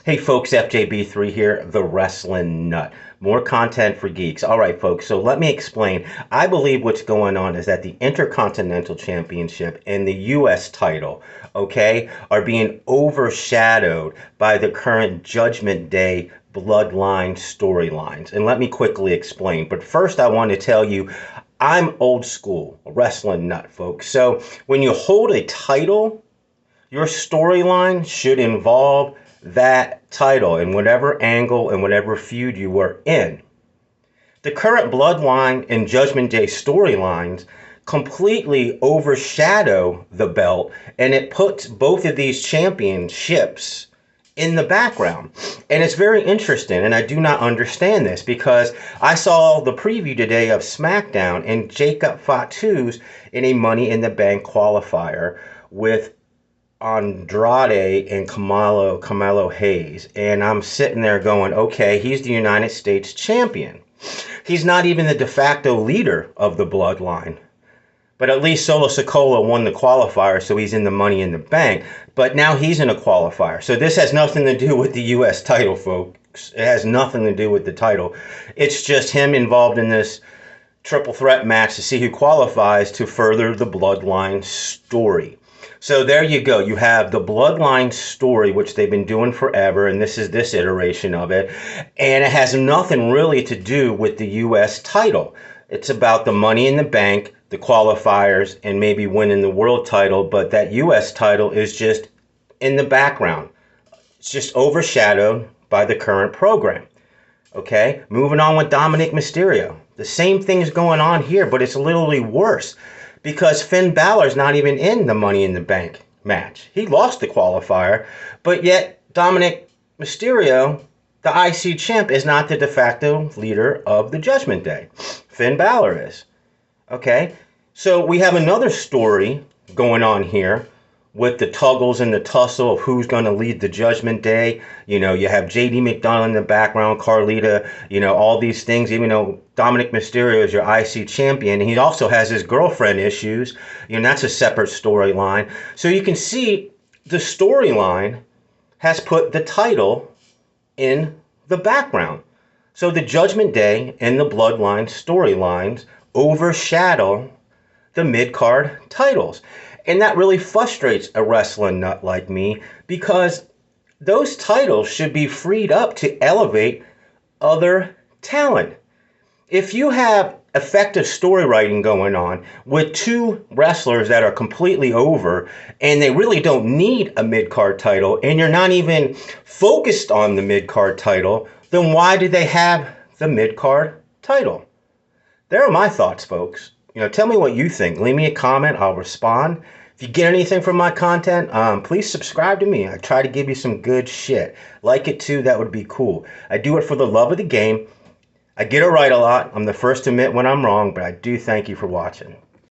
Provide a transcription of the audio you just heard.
Hey folks, FJB3 here, the Wrestling Nut. More content for geeks. All right, folks, so let me explain. I believe what's going on is that the Intercontinental Championship and the U.S. title, okay, are being overshadowed by the current Judgment Day Bloodline storylines. And let me quickly explain. But first, I want to tell you, I'm old school, a wrestling nut, folks. So when you hold a title, your storyline should involve that title in whatever angle and whatever feud you were in. The current Bloodline and Judgment Day storylines completely overshadow the belt, and it puts both of these championships in the background. And it's very interesting, and I do not understand this because I saw the preview today of SmackDown, and Jacob Fatu's in a Money in the Bank qualifier with Andrade and Camelo Hayes. And I'm sitting there going, okay, he's the United States champion. He's not even the de facto leader of the Bloodline. But at least Solo Sikoa won the qualifier, so he's in the Money in the Bank. But now he's in a qualifier. So this has nothing to do with the U.S. title, folks. It has nothing to do with the title. It's just him involved in this triple threat match to see who qualifies to further the Bloodline story. So there you go. You have the Bloodline story, which they've been doing forever, and this is this iteration of it. And it has nothing really to do with the U.S. title. It's about the Money in the Bank, the qualifiers, and maybe winning the world title, but that U.S. title is just in the background. It's just overshadowed by the current program. Okay? Moving on with Dominick Mysterio. The same thing's going on here, but it's literally worse. Because Finn Balor's not even in the Money in the Bank match. He lost the qualifier, but yet Dominick Mysterio, the IC champ, is not the de facto leader of the Judgment Day. Finn Balor is. Okay? So we have another story going on here with the tuggles and the tussle of who's going to lead the Judgment Day. You know, you have JD McDonagh in the background, Carlita, you know, all these things, even though Dominick Mysterio is your IC champion. And he also has his girlfriend issues. You know, that's a separate storyline. So you can see the storyline has put the title in the background. So the Judgment Day and the Bloodline storylines overshadow the mid-card titles. And that really frustrates a wrestling nut like me because those titles should be freed up to elevate other talent. If you have effective story writing going on with two wrestlers that are completely over and they really don't need a mid-card title and you're not even focused on the mid-card title, then why do they have the mid-card title? There are my thoughts, folks. You know, tell me what you think. Leave me a comment. I'll respond. If you get anything from my content, please subscribe to me. I try to give you some good shit. Like it too, that would be cool. I do it for the love of the game. I get it right a lot. I'm the first to admit when I'm wrong, but I do thank you for watching.